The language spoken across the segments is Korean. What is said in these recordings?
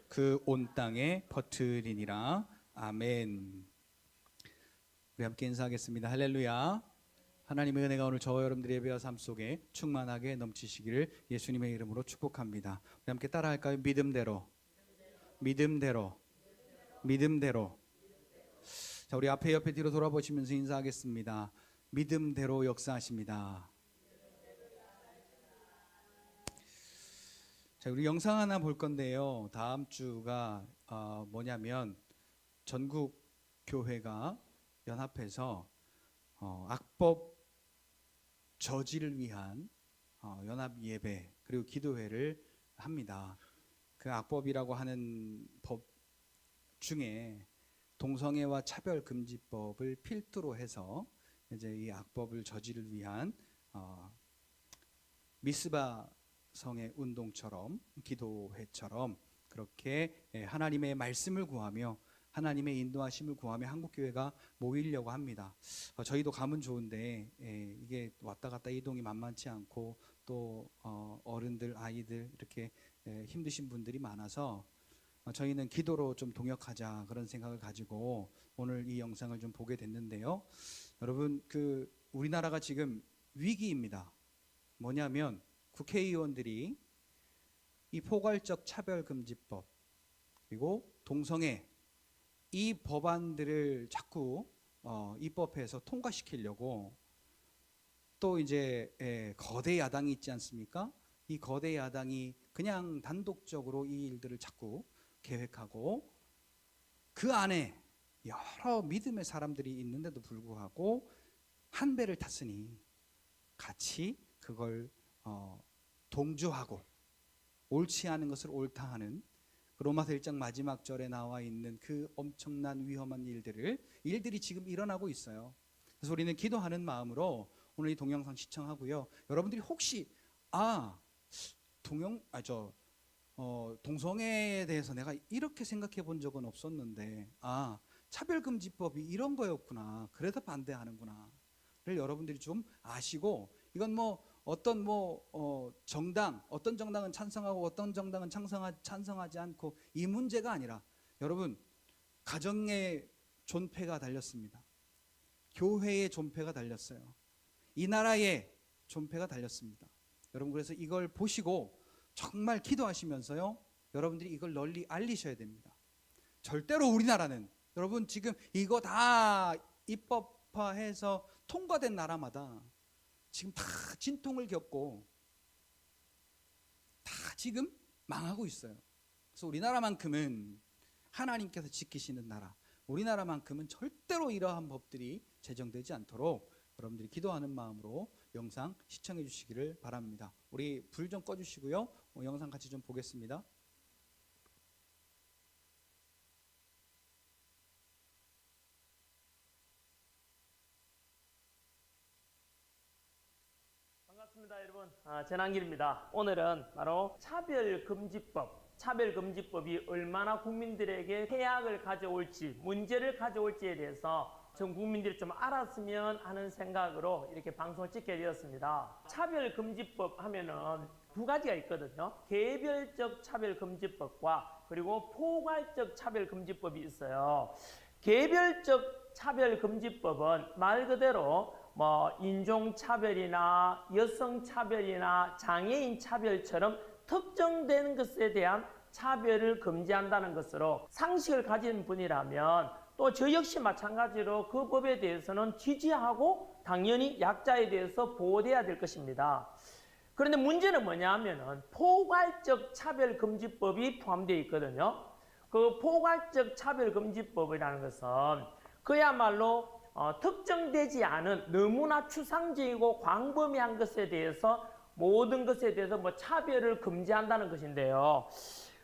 그 온 땅에 퍼뜨리니라. 아멘. 우리 함께 인사하겠습니다. 할렐루야. 하나님의 은혜가 오늘 저와 여러분들의 예배와 삶 속에 충만하게 넘치시기를 예수님의 이름으로 축복합니다. 우리 함께 따라할까요? 믿음대로, 믿음대로, 믿음대로. 자, 우리 앞에 옆에 뒤로 돌아보시면서 인사하겠습니다. 믿음대로 역사하십니다. 자, 우리 영상 하나 볼 건데요. 다음 주가 뭐냐면 전국 교회가 연합해서 악법 저지를 위한 연합 예배 그리고 기도회를 합니다. 그 악법이라고 하는 법 중에 동성애와 차별금지법을 필두로 해서 이제 이 악법을 저지를 위한 미스바 성의 운동처럼 기도회처럼 그렇게 하나님의 말씀을 구하며 하나님의 인도하심을 구하며 한국교회가 모이려고 합니다. 저희도 가면 좋은데 이게 왔다 갔다 이동이 만만치 않고 또 어른들 아이들 이렇게 힘드신 분들이 많아서 저희는 기도로 좀 동역하자 그런 생각을 가지고 오늘 이 영상을 좀 보게 됐는데요. 여러분 그 우리나라가 지금 위기입니다. 뭐냐면 국회의원들이 이 포괄적 차별금지법 그리고 동성애 이 법안들을 자꾸 입법해서 통과시키려고 또 이제 거대 야당이 있지 않습니까? 이 거대 야당이 그냥 단독적으로 이 일들을 자꾸 계획하고 그 안에 여러 믿음의 사람들이 있는데도 불구하고 한 배를 탔으니 같이 그걸 동조하고 옳지 않은 것을 옳다 하는 로마서 1장 마지막 절에 나와 있는 그 엄청난 위험한 일들이 지금 일어나고 있어요. 그래서 우리는 기도하는 마음으로 오늘 이 동영상 시청하고요. 여러분들이 혹시 동성애에 대해서 내가 이렇게 생각해 본 적은 없었는데 차별금지법이 이런 거였구나. 그래서 반대하는구나를 여러분들이 좀 아시고 이건 어떤 어떤 정당은 찬성하고 어떤 정당은 찬성하지 않고 이 문제가 아니라 여러분 가정의 존폐가 달렸습니다. 교회의 존폐가 달렸어요. 이 나라의 존폐가 달렸습니다. 여러분 그래서 이걸 보시고 정말 기도하시면서요. 여러분들이 이걸 널리 알리셔야 됩니다. 절대로 우리나라는 여러분 지금 이거 다 입법화해서 통과된 나라마다 지금 다 진통을 겪고 다 지금 망하고 있어요. 그래서 우리나라만큼은 하나님께서 지키시는 나라, 우리나라만큼은 절대로 이러한 법들이 제정되지 않도록 여러분들이 기도하는 마음으로 영상 시청해 주시기를 바랍니다. 우리 불 좀 꺼주시고요. 영상 같이 좀 보겠습니다. 반갑습니다 여러분. 전한길입니다. 오늘은 바로 차별금지법이 얼마나 국민들에게 해악을 가져올지 문제를 가져올지에 대해서 전 국민들이 좀 알았으면 하는 생각으로 이렇게 방송을 찍게 되었습니다. 차별금지법 하면은 두 가지가 있거든요. 개별적 차별금지법과 그리고 포괄적 차별금지법이 있어요. 개별적 차별금지법은 말 그대로 인종차별이나 여성차별이나 장애인 차별처럼 특정된 것에 대한 차별을 금지한다는 것으로 상식을 가진 분이라면 또 저 역시 마찬가지로 그 법에 대해서는 지지하고 당연히 약자에 대해서 보호돼야 될 것입니다. 그런데 문제는 뭐냐 하면은 포괄적 차별금지법이 포함되어 있거든요. 그 포괄적 차별금지법이라는 것은 그야말로 특정되지 않은 너무나 추상적이고 광범위한 것에 대해서 모든 것에 대해서 차별을 금지한다는 것인데요.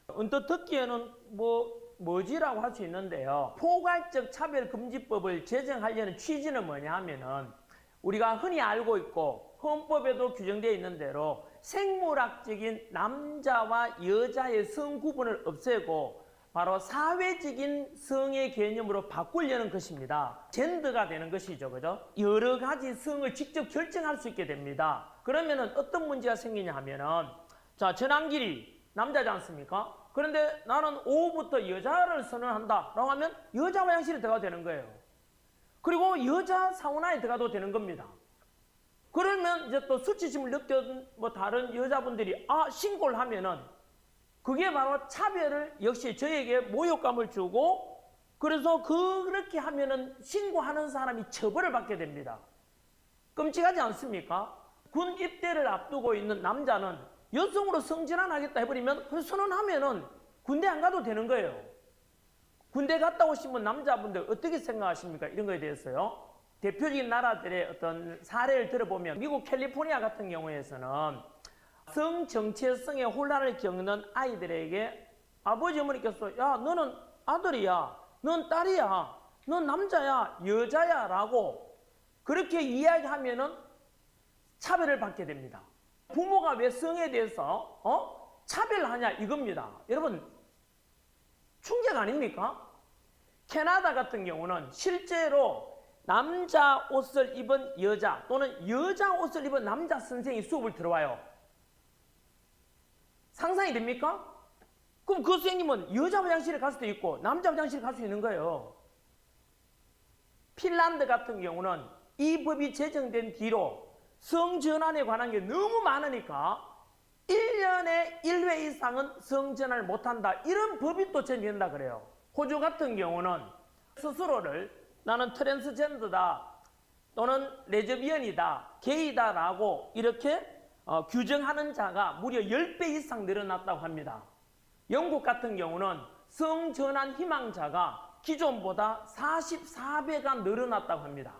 언뜻 듣기에는 뭐지라고 할 수 있는데요. 포괄적 차별금지법을 제정하려는 취지는 뭐냐 하면은 우리가 흔히 알고 있고 헌법에도 규정되어 있는 대로 생물학적인 남자와 여자의 성 구분을 없애고 바로 사회적인 성의 개념으로 바꾸려는 것입니다. 젠더가 되는 것이죠. 그죠? 여러 가지 성을 직접 결정할 수 있게 됩니다. 그러면은 어떤 문제가 생기냐 하면은 전환길이 남자지 않습니까? 그런데 나는 오후부터 여자를 선언한다라고 하면 여자 화장실에 들어가도 되는 거예요. 그리고 여자 사우나에 들어가도 되는 겁니다. 그러면 이제 또 수치심을 느꼈던 뭐 다른 여자분들이 신고를 하면은 그게 바로 차별을 역시 저에게 모욕감을 주고 그래서 그렇게 하면은 신고하는 사람이 처벌을 받게 됩니다. 끔찍하지 않습니까? 군 입대를 앞두고 있는 남자는 여성으로 성전환하겠다 해버리면 그 선언하면은 군대 안 가도 되는 거예요. 군대 갔다 오신 분 남자분들 어떻게 생각하십니까? 이런 거에 대해서요. 대표적인 나라들의 어떤 사례를 들어보면 미국 캘리포니아 같은 경우에서는 성정체성의 혼란을 겪는 아이들에게 아버지 어머니께서 야 너는 아들이야 넌 딸이야 넌 남자야 여자야 라고 그렇게 이야기하면은 차별을 받게 됩니다. 부모가 왜 성에 대해서 차별하냐 이겁니다. 여러분 충격 아닙니까? 캐나다 같은 경우는 실제로 남자 옷을 입은 여자 또는 여자 옷을 입은 남자 선생이 수업을 들어와요. 상상이 됩니까? 그럼 그 선생님은 여자 화장실에 갈 수도 있고 남자 화장실에 갈 수 있는 거예요. 핀란드 같은 경우는 이 법이 제정된 뒤로 성전환에 관한 게 너무 많으니까 1년에 1회 이상은 성전환을 못한다. 이런 법이 또 제정된다 그래요. 호주 같은 경우는 스스로를 나는 트랜스젠더다 또는 레즈비언이다, 게이다라고 이렇게 규정하는 자가 무려 10배 이상 늘어났다고 합니다. 영국 같은 경우는 성전환 희망자가 기존보다 44배가 늘어났다고 합니다.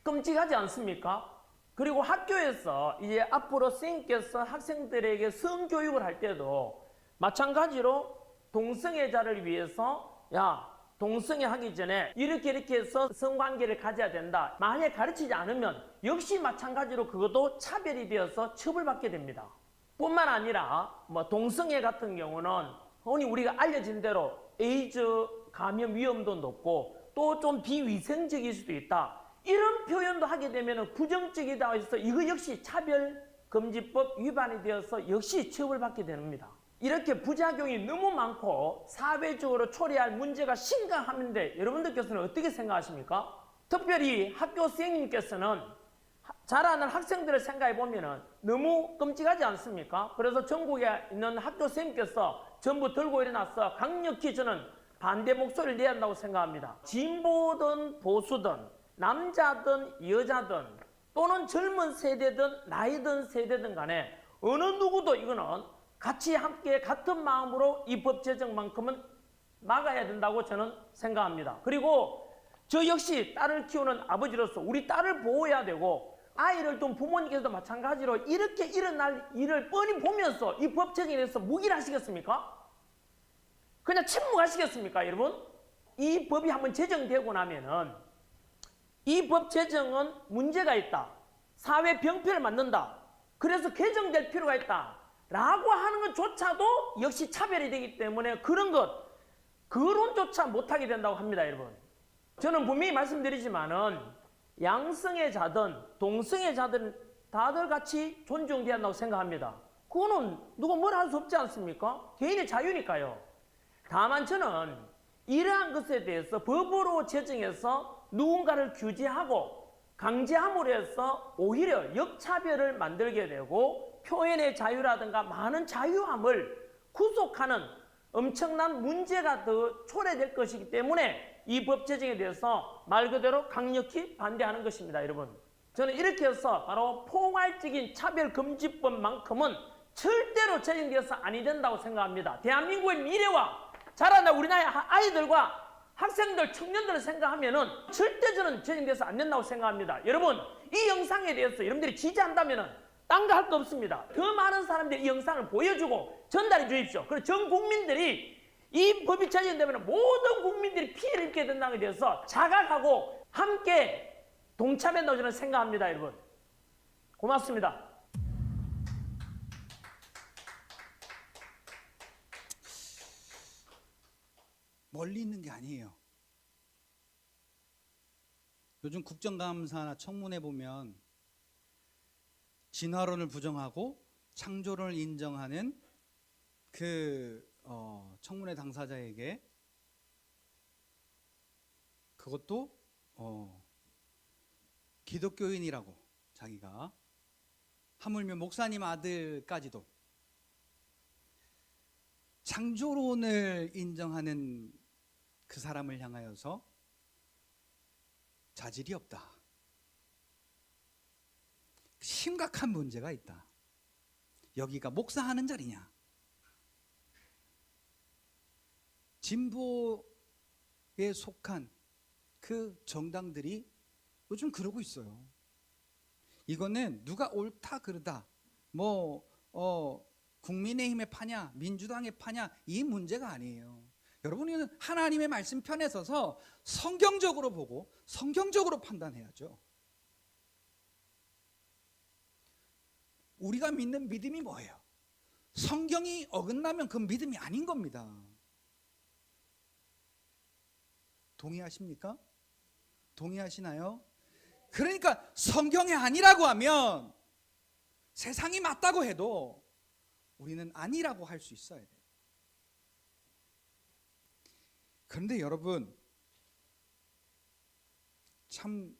끔찍하지 않습니까? 그리고 학교에서 이제 앞으로 선생님께서 학생들에게 성교육을 할 때도 마찬가지로 동성애자를 위해서 동성애 하기 전에 이렇게 해서 성관계를 가져야 된다. 만약에 가르치지 않으면 역시 마찬가지로 그것도 차별이 되어서 처벌받게 됩니다. 뿐만 아니라 동성애 같은 경우는 흔히 우리가 알려진 대로 에이즈 감염 위험도 높고 또 좀 비위생적일 수도 있다. 이런 표현도 하게 되면 부정적이다 해서 이거 역시 차별금지법 위반이 되어서 역시 처벌받게 됩니다. 이렇게 부작용이 너무 많고 사회적으로 초래할 문제가 심각한데 여러분들께서는 어떻게 생각하십니까? 특별히 학교 선생님께서는 자라는 학생들을 생각해 보면 너무 끔찍하지 않습니까? 그래서 전국에 있는 학교 선생님께서 전부 들고 일어나서 강력히 저는 반대 목소리를 내야 한다고 생각합니다. 진보든 보수든 남자든 여자든 또는 젊은 세대든 나이든 세대든 간에 어느 누구도 이거는 같이 함께 같은 마음으로 이 법 제정만큼은 막아야 된다고 저는 생각합니다. 그리고 저 역시 딸을 키우는 아버지로서 우리 딸을 보호해야 되고 아이를 둔 부모님께서도 마찬가지로 이렇게 일어날 일을 뻔히 보면서 이 법 제정에 대해서 무기를 하시겠습니까? 그냥 침묵하시겠습니까, 여러분? 이 법이 한번 제정되고 나면은 이 법 제정은 문제가 있다. 사회 병폐를 만든다. 그래서 개정될 필요가 있다. 라고 하는 것조차도 역시 차별이 되기 때문에 그런 것, 거론조차 못하게 된다고 합니다, 여러분. 저는 분명히 말씀드리지만은 양성애자든 동성애자든 다들 같이 존중돼야 한다고 생각합니다. 그거는 누가 뭐라 할 수 없지 않습니까? 개인의 자유니까요. 다만 저는 이러한 것에 대해서 법으로 제정해서 누군가를 규제하고 강제함으로 해서 오히려 역차별을 만들게 되고 표현의 자유라든가 많은 자유함을 구속하는 엄청난 문제가 더 초래될 것이기 때문에 이 법 제정에 대해서 말 그대로 강력히 반대하는 것입니다, 여러분. 저는 이렇게 해서 바로 포괄적인 차별금지법만큼은 절대로 제정되어서 아니 된다고 생각합니다. 대한민국의 미래와 자라날 우리 나라의 아이들과 학생들, 청년들을 생각하면은 절대 저는 제정돼서 안 된다고 생각합니다. 여러분, 이 영상에 대해서 여러분들이 지지한다면은 딴 거 할 거 없습니다. 더 많은 사람들이 이 영상을 보여주고 전달해 주십시오. 그리고 전 국민들이 이 법이 제정되면 모든 국민들이 피해를 입게 된다는 데 대해서 자각하고 함께 동참한다고 저는 생각합니다, 여러분. 고맙습니다. 멀리 있는 게 아니에요. 요즘 국정감사나 청문회 보면 진화론을 부정하고 창조론을 인정하는 그 청문회 당사자에게 그것도 기독교인이라고 자기가, 하물며 목사님 아들까지도 창조론을 인정하는 그 사람을 향하여서 자질이 없다. 심각한 문제가 있다. 여기가 목사하는 자리냐? 진보에 속한 그 정당들이 요즘 그러고 있어요. 이거는 누가 옳다 그르다, 국민의힘의 파냐 민주당의 파냐 이 문제가 아니에요. 여러분은 하나님의 말씀 편에 서서 성경적으로 보고 성경적으로 판단해야죠. 우리가 믿는 믿음이 뭐예요? 성경이 어긋나면 그 믿음이 아닌 겁니다. 동의하십니까? 동의하시나요? 그러니까 성경이 아니라고 하면 세상이 맞다고 해도 우리는 아니라고 할 수 있어야 돼요. 그런데 여러분, 참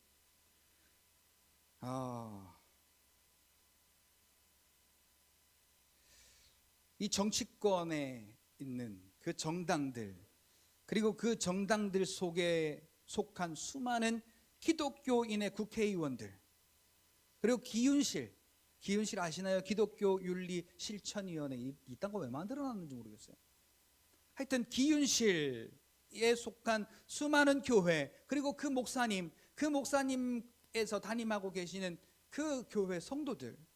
이 정치권에 있는 그 정당들, 그리고 그 정당들 속에 속한 수많은 기독교인의 국회의원들, 그리고 기윤실 아시나요? 기독교 윤리 실천위원회, 이딴 거 왜 만들어놨는지 모르겠어요. 하여튼 기윤실에 속한 수많은 교회, 그리고 그 목사님에서 담임하고 계시는 그 교회 성도들,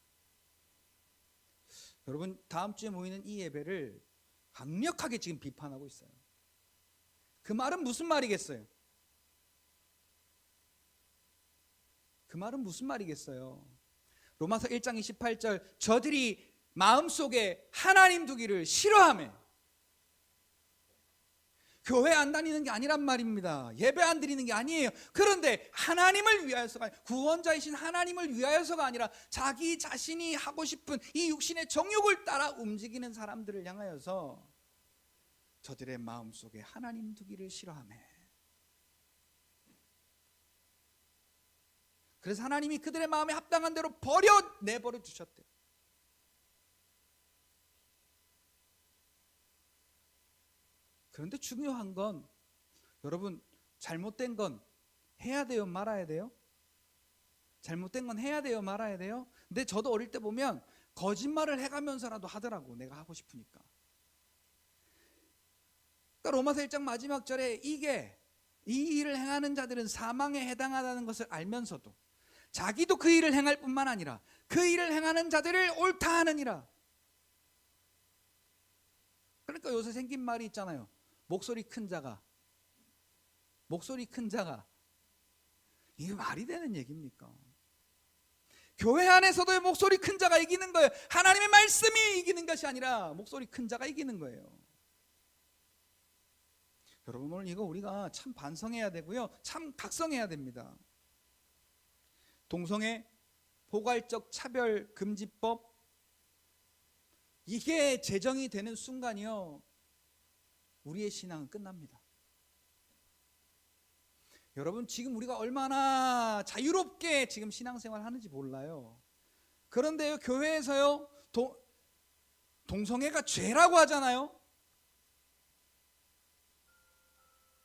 여러분 다음 주에 모이는 이 예배를 강력하게 지금 비판하고 있어요. 그 말은 무슨 말이겠어요? 그 말은 무슨 말이겠어요? 로마서 1장 28절, 저들이 마음속에 하나님 두기를 싫어하며, 교회 안 다니는 게 아니란 말입니다. 예배 안 드리는 게 아니에요. 그런데 하나님을 위하여서가, 구원자이신 하나님을 위하여서가 아니라 자기 자신이 하고 싶은 이 육신의 정욕을 따라 움직이는 사람들을 향하여서 저들의 마음속에 하나님 두기를 싫어하며, 그래서 하나님이 그들의 마음에 합당한 대로 내버려 두셨대요. 그런데 중요한 건, 여러분, 잘못된 건 해야 돼요, 말아야 돼요? 잘못된 건 해야 돼요, 말아야 돼요? 근데 저도 어릴 때 보면 거짓말을 해가면서라도 하더라고, 내가 하고 싶으니까. 그러니까 로마서 1장 마지막 절에 이 일을 행하는 자들은 사망에 해당하다는 것을 알면서도 자기도 그 일을 행할 뿐만 아니라 그 일을 행하는 자들을 옳다 하느니라. 그러니까 요새 생긴 말이 있잖아요. 목소리 큰 자가 이게 말이 되는 얘기입니까? 교회 안에서도 목소리 큰 자가 이기는 거예요. 하나님의 말씀이 이기는 것이 아니라 목소리 큰 자가 이기는 거예요. 여러분, 오늘 이거 우리가 참 반성해야 되고요, 참 각성해야 됩니다. 동성애 포괄적 차별 금지법, 이게 제정이 되는 순간이요, 우리의 신앙은 끝납니다. 여러분, 지금 우리가 얼마나 자유롭게 지금 신앙생활 하는지 몰라요. 그런데요, 교회에서요, 동성애가 죄라고 하잖아요.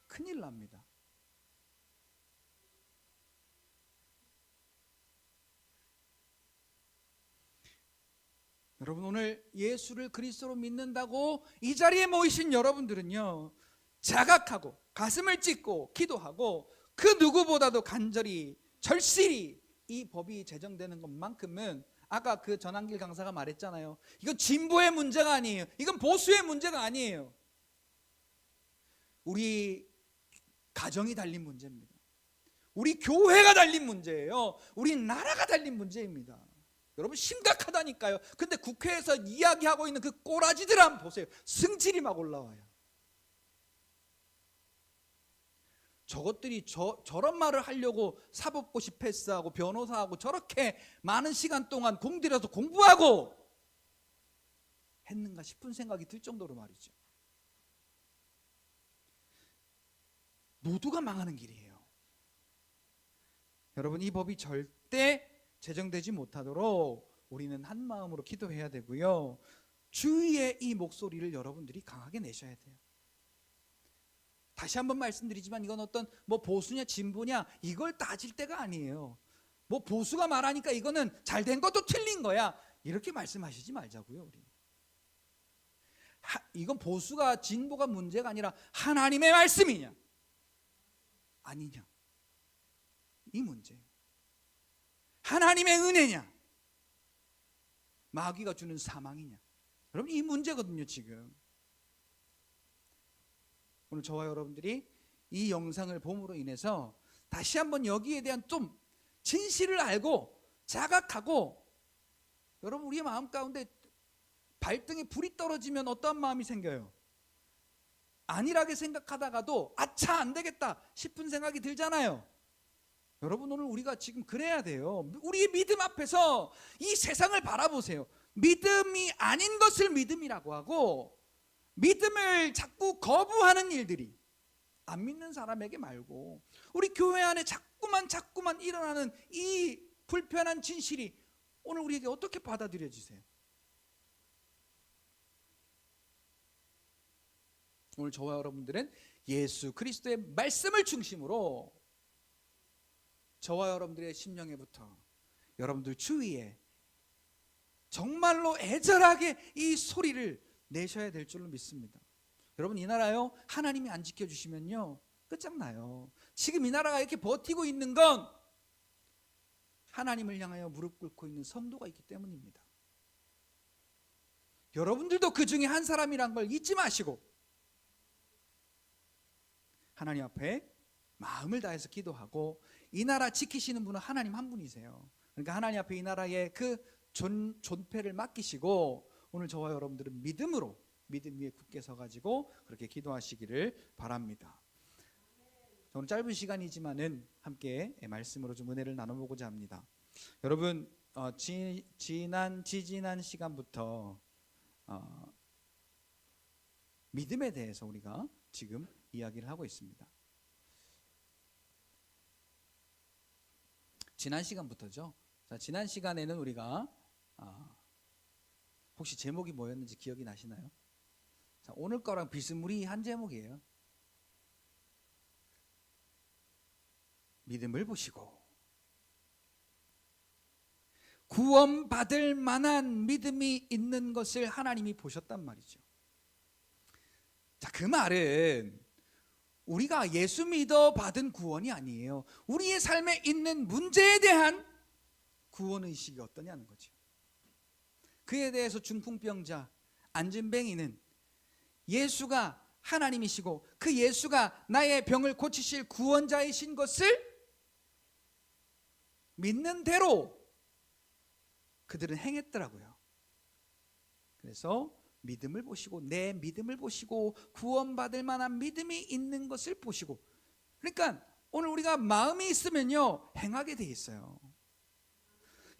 큰일 납니다. 여러분, 오늘 예수를 그리스도로 믿는다고 이 자리에 모이신 여러분들은요, 자각하고 가슴을 찢고 기도하고 그 누구보다도 간절히 절실히 이 법이 제정되는 것만큼은, 아까 그 전한길 강사가 말했잖아요. 이건 진보의 문제가 아니에요. 이건 보수의 문제가 아니에요. 우리 가정이 달린 문제입니다. 우리 교회가 달린 문제예요. 우리 나라가 달린 문제입니다. 여러분, 심각하다니까요. 근데 국회에서 이야기하고 있는 그 꼬라지들 한번 보세요. 승질이 막 올라와요. 저것들이 저런 말을 하려고 사법고시 패스하고 변호사하고 저렇게 많은 시간 동안 공들여서 공부하고 했는가 싶은 생각이 들 정도로 말이죠. 모두가 망하는 길이에요. 여러분, 이 법이 절대 제정되지 못하도록 우리는 한 마음으로 기도해야 되고요. 주의의 이 목소리를 여러분들이 강하게 내셔야 돼요. 다시 한번 말씀드리지만 이건 어떤 뭐 보수냐 진보냐 이걸 따질 때가 아니에요. 뭐 보수가 말하니까 이거는 잘된 것도 틀린 거야, 이렇게 말씀하시지 말자고요. 우리 이건 보수가 진보가 문제가 아니라 하나님의 말씀이냐 아니냐, 이 문제예요. 하나님의 은혜냐 마귀가 주는 사망이냐, 여러분 이 문제거든요. 지금 오늘 저와 여러분들이 이 영상을 봄으로 인해서 다시 한번 여기에 대한 좀 진실을 알고 자각하고, 여러분 우리의 마음 가운데 발등에 불이 떨어지면 어떠한 마음이 생겨요? 안일하게 생각하다가도 아차 안 되겠다 싶은 생각이 들잖아요. 여러분 오늘 우리가 지금 그래야 돼요. 우리의 믿음 앞에서 이 세상을 바라보세요. 믿음이 아닌 것을 믿음이라고 하고 믿음을 자꾸 거부하는 일들이 안 믿는 사람에게 말고 우리 교회 안에 자꾸만 일어나는 이 불편한 진실이 오늘 우리에게 어떻게 받아들여지세요? 오늘 저와 여러분들은 예수 그리스도의 말씀을 중심으로 저와 여러분들의 심령에부터 여러분들 주위에 정말로 애절하게 이 소리를 내셔야 될 줄로 믿습니다. 여러분 이 나라요, 하나님이 안 지켜주시면요 끝장나요. 지금 이 나라가 이렇게 버티고 있는 건 하나님을 향하여 무릎 꿇고 있는 성도가 있기 때문입니다. 여러분들도 그 중에 한 사람이란 걸 잊지 마시고 하나님 앞에 마음을 다해서 기도하고, 이 나라 지키시는 분은 하나님 한 분이세요. 그러니까 하나님 앞에 이 나라의 그 존폐를 맡기시고 오늘 저와 여러분들은 믿음으로 믿음 위에 굳게 서가지고 그렇게 기도하시기를 바랍니다. 오늘 짧은 시간이지만은 함께 말씀으로 좀 은혜를 나눠보고자 합니다. 여러분 지지난 시간부터 믿음에 대해서 우리가 지금 이야기를 하고 있습니다. 지난 시간부터죠. 자, 지난 시간에는 우리가 혹시 제목이 뭐였는지 기억이 나시나요? 자, 오늘 거랑 비스무리한 제목이에요. 믿음을 보시고 구원받을 만한 믿음이 있는 것을 하나님이 보셨단 말이죠. 자, 그 말은 우리가 예수 믿어 받은 구원이 아니에요. 우리의 삶에 있는 문제에 대한 구원의식이 어떠냐는 거죠. 그에 대해서 중풍병자, 안진뱅이는 예수가 하나님이시고 그 예수가 나의 병을 고치실 구원자이신 것을 믿는 대로 그들은 행했더라고요. 그래서 믿음을 보시고 내 믿음을 보시고 구원받을 만한 믿음이 있는 것을 보시고, 그러니까 오늘 우리가 마음이 있으면요 행하게 돼 있어요.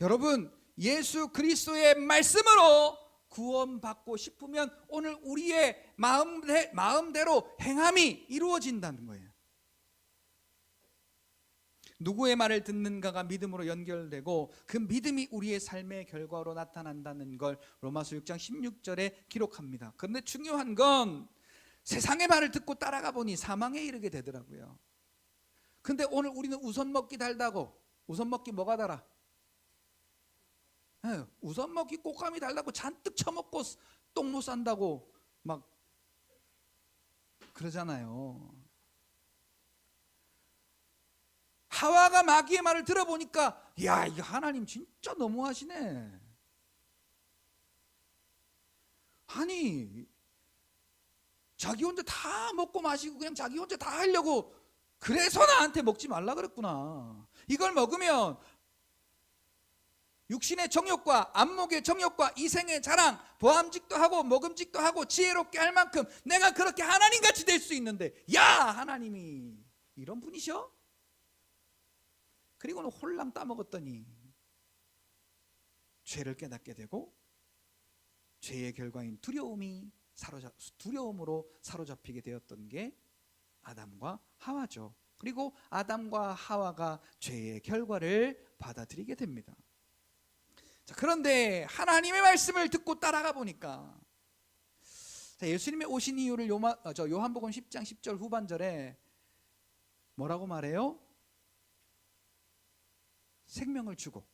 여러분 예수 그리스도의 말씀으로 구원받고 싶으면 오늘 우리의 마음대로 행함이 이루어진다는 거예요. 누구의 말을 듣는가가 믿음으로 연결되고 그 믿음이 우리의 삶의 결과로 나타난다는 걸 로마서 6장 16절에 기록합니다. 그런데 중요한 건 세상의 말을 듣고 따라가 보니 사망에 이르게 되더라고요. 근데 오늘 우리는 우선 먹기 달다고, 우선 먹기 뭐가 달아? 우선 먹기 꽃감이 달다고 잔뜩 처먹고 똥 못 산다고 막 그러잖아요. 하와가 마귀의 말을 들어보니까 야, 이거 하나님 진짜 너무하시네. 아니 자기 혼자 다 먹고 마시고 그냥 자기 혼자 다 하려고 그래서 나한테 먹지 말라 그랬구나. 이걸 먹으면 육신의 정욕과 안목의 정욕과 이생의 자랑, 보암직도 하고 먹음직도 하고 지혜롭게 할 만큼 내가 그렇게 하나님같이 될 수 있는데, 야 하나님이 이런 분이셔? 그리고는 홀랑 따먹었더니 죄를 깨닫게 되고 죄의 결과인 두려움으로 사로잡히게 되었던 게 아담과 하와죠. 그리고 아담과 하와가 죄의 결과를 받아들이게 됩니다. 자, 그런데 하나님의 말씀을 듣고 따라가 보니까, 자, 예수님이 오신 이유를 요한복음 10장 10절 후반절에 뭐라고 말해요? 생명을 주고,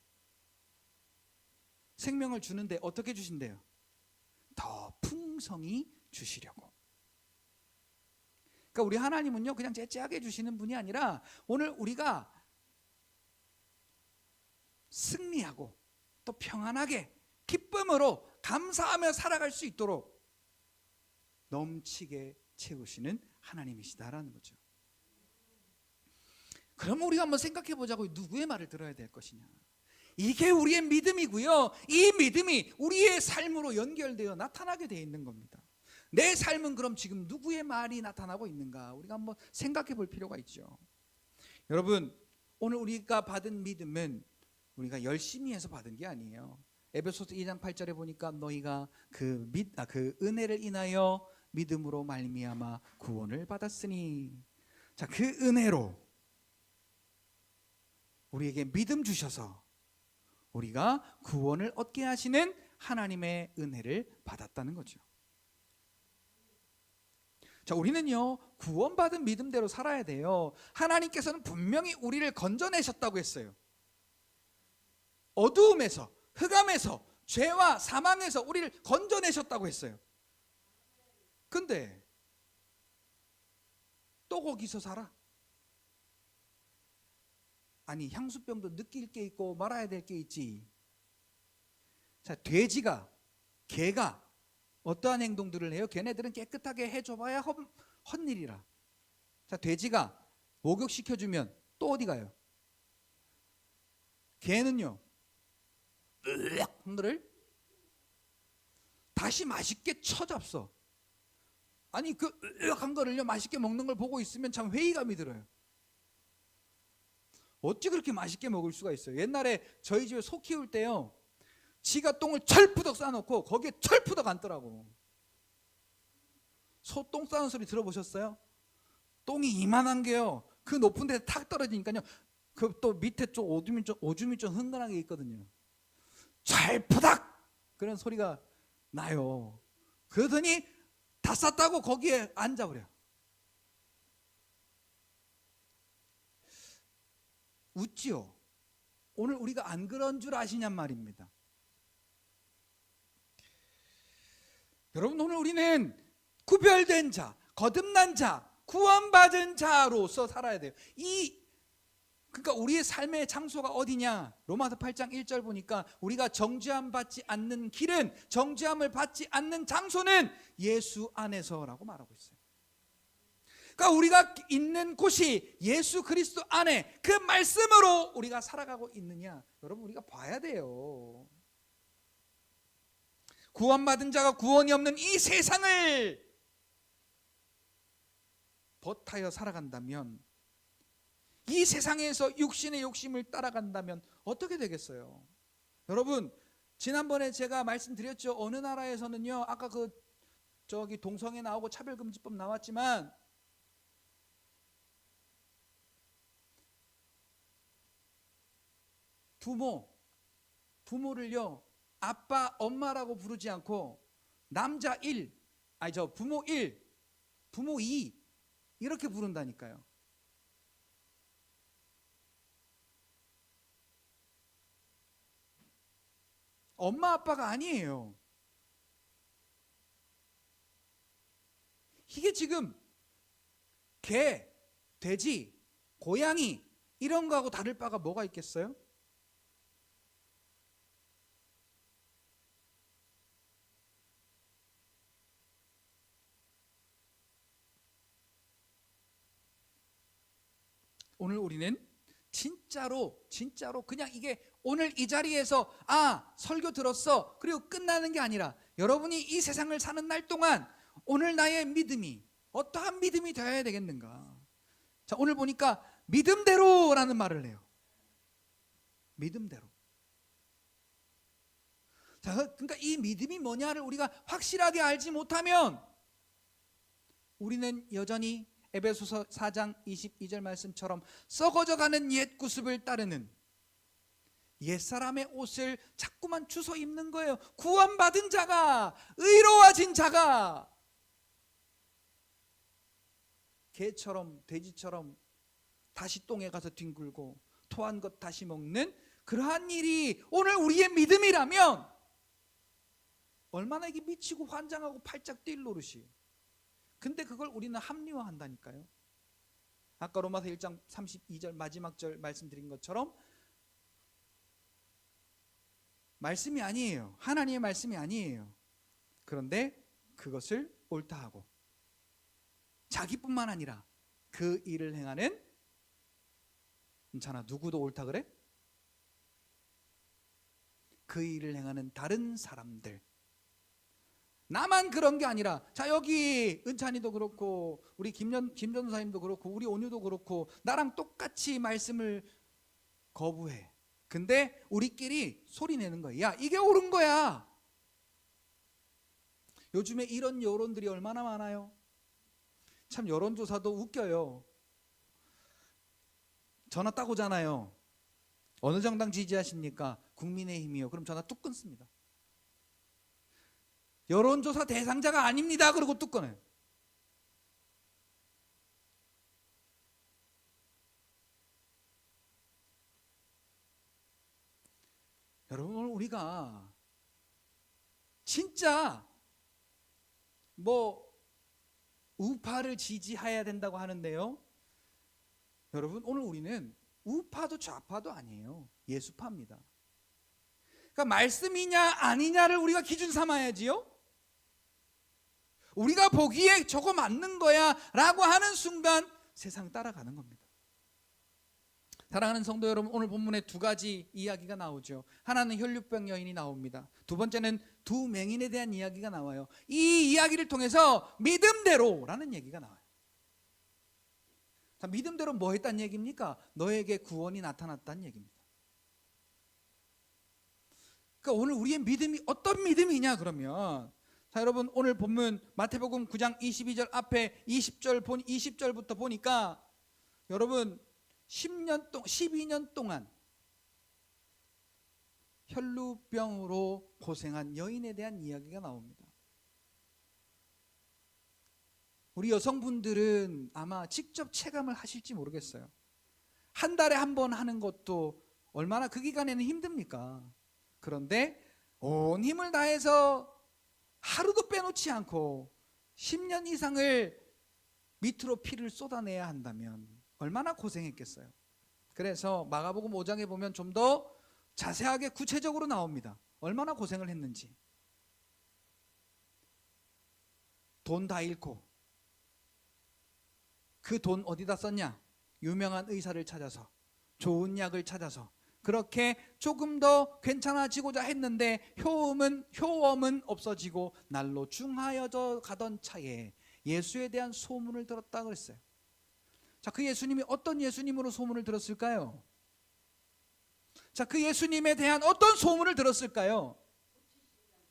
생명을 주는데 어떻게 주신대요? 더 풍성히 주시려고. 그러니까 우리 하나님은요, 그냥 째째하게 주시는 분이 아니라 오늘 우리가 승리하고 또 평안하게 기쁨으로 감사하며 살아갈 수 있도록 넘치게 채우시는 하나님이시다라는 거죠. 그럼 우리가 한번 생각해 보자고요. 누구의 말을 들어야 될 것이냐. 이게 우리의 믿음이고요. 이 믿음이 우리의 삶으로 연결되어 나타나게 되어 있는 겁니다. 내 삶은 그럼 지금 누구의 말이 나타나고 있는가? 우리가 한번 생각해 볼 필요가 있죠. 여러분, 오늘 우리가 받은 믿음은 우리가 열심히 해서 받은 게 아니에요. 에베소서 2장 8절에 보니까 너희가 그 은혜를 인하여 믿음으로 말미암아 구원을 받았으니, 자, 그 은혜로 우리에게 믿음 주셔서 우리가 구원을 얻게 하시는 하나님의 은혜를 받았다는 거죠. 자, 우리는요, 구원받은 믿음대로 살아야 돼요. 하나님께서는 분명히 우리를 건져내셨다고 했어요. 어두움에서, 흑암에서, 죄와 사망에서 우리를 건져내셨다고 했어요. 근데 또 거기서 살아? 아니, 향수병도 느낄 게 있고 말아야 될 게 있지. 자, 돼지가, 개가 어떠한 행동들을 해요? 걔네들은 깨끗하게 해줘봐야 헛일이라. 자, 돼지가 목욕시켜주면 또 어디 가요? 개는요, 한 거를 다시 맛있게 쳐잡숴. 아니, 그 한 거를요, 맛있게 먹는 걸 보고 있으면 참 회의감이 들어요. 어찌 그렇게 맛있게 먹을 수가 있어요? 옛날에 저희 집에 소 키울 때요, 지가 똥을 철푸덕 싸놓고 거기에 철푸덕 앉더라고. 소 똥 싸는 소리 들어보셨어요? 똥이 이만한 게요, 그 높은 데서 탁 떨어지니까요, 그 또 밑에 쪽 오줌이 좀 흥건하게 있거든요. 철푸덕! 그런 소리가 나요. 그러더니 다 쌌다고 거기에 앉아버려. 웃지요? 오늘 우리가 안 그런 줄 아시냔 말입니다. 여러분, 오늘 우리는 구별된 자, 거듭난 자, 구원받은 자로서 살아야 돼요. 그러니까 우리의 삶의 장소가 어디냐? 로마서 8장 1절 보니까 우리가 정죄함 받지 않는 길은, 정죄함을 받지 않는 장소는 예수 안에서라고 말하고 있어요. 그러니까 우리가 있는 곳이 예수 그리스도 안에 그 말씀으로 우리가 살아가고 있느냐, 여러분, 우리가 봐야 돼요. 구원받은 자가 구원이 없는 이 세상을 버타여 살아간다면, 이 세상에서 육신의 욕심을 따라간다면 어떻게 되겠어요? 여러분, 지난번에 제가 말씀드렸죠. 어느 나라에서는요, 아까 저기 동성애 나오고 차별금지법 나왔지만 부모를요, 아빠, 엄마라고 부르지 않고 남자 1, 부모 1, 부모 2 이렇게 부른다니까요. 엄마 아빠가 아니에요. 이게 지금 개, 돼지, 고양이 이런 거하고 다를 바가 뭐가 있겠어요? 오늘 우리는 진짜로 그냥 이게 오늘 이 자리에서 설교 들었어 그리고 끝나는 게 아니라, 여러분이 이 세상을 사는 날 동안 오늘 나의 믿음이 어떠한 믿음이 되어야 되겠는가. 자, 오늘 보니까 믿음대로라는 말을 해요. 믿음대로. 자, 그러니까 이 믿음이 뭐냐를 우리가 확실하게 알지 못하면 우리는 여전히 에베소서 4장 22절 말씀처럼 썩어져가는 옛 구습을 따르는 옛사람의 옷을 자꾸만 주워 입는 거예요. 구원받은 자가, 의로워진 자가 개처럼 돼지처럼 다시 똥에 가서 뒹굴고 토한 것 다시 먹는 그러한 일이 오늘 우리의 믿음이라면 얼마나 이게 미치고 환장하고 팔짝 뛸 노릇이. 근데 그걸 우리는 합리화한다니까요. 아까 로마서 1장 32절 마지막 절 말씀드린 것처럼 말씀이 아니에요. 하나님의 말씀이 아니에요. 그런데 그것을 옳다 하고 자기뿐만 아니라 그 일을 행하는, 괜찮아, 누구도 옳다 그래? 그 일을 행하는 다른 사람들, 나만 그런 게 아니라, 자 여기 은찬이도 그렇고 우리 김전사님도 그렇고 우리 온유도 그렇고 나랑 똑같이 말씀을 거부해. 근데 우리끼리 소리 내는 거야. 야 이게 옳은 거야. 요즘에 이런 여론들이 얼마나 많아요. 참 여론조사도 웃겨요. 전화 딱 오잖아요. 어느 정당 지지하십니까? 국민의힘이요. 그럼 전화 뚝 끊습니다. 여론조사 대상자가 아닙니다. 그러고 뚝 끊어요. 여러분 오늘 우리가 진짜 우파를 지지해야 된다고 하는데요. 여러분 오늘 우리는 우파도 좌파도 아니에요. 예수파입니다. 그러니까 말씀이냐 아니냐를 우리가 기준 삼아야지요. 우리가 보기에 저거 맞는 거야 라고 하는 순간 세상 따라가는 겁니다. 사랑하는 성도 여러분, 오늘 본문에 두 가지 이야기가 나오죠. 하나는 혈류병 여인이 나옵니다. 두 번째는 두 맹인에 대한 이야기가 나와요. 이 이야기를 통해서 믿음대로라는 얘기가 나와요. 자, 믿음대로 뭐 했다는 얘기입니까? 너에게 구원이 나타났다는 얘기입니다. 그러니까 오늘 우리의 믿음이 어떤 믿음이냐 그러면, 자 여러분 오늘 본문 마태복음 9장 22절 앞에 20절부터 보니까 여러분 12년 동안 혈루병으로 고생한 여인에 대한 이야기가 나옵니다. 우리 여성분들은 아마 직접 체감을 하실지 모르겠어요. 한 달에 한 번 하는 것도 얼마나 그 기간에는 힘듭니까? 그런데 온 힘을 다해서 하루도 빼놓지 않고 10년 이상을 밑으로 피를 쏟아내야 한다면 얼마나 고생했겠어요. 그래서 마가복음 5장에 보면 좀 더 자세하게 구체적으로 나옵니다. 얼마나 고생을 했는지. 돈 다 잃고 그 돈 어디다 썼냐? 유명한 의사를 찾아서, 좋은 약을 찾아서 그렇게 조금 더 괜찮아지고자 했는데 효험은 없어지고 날로 중하여져 가던 차에 예수에 대한 소문을 들었다 그랬어요. 자, 그 예수님이 어떤 예수님으로 소문을 들었을까요? 자, 그 예수님에 대한 어떤 소문을 들었을까요?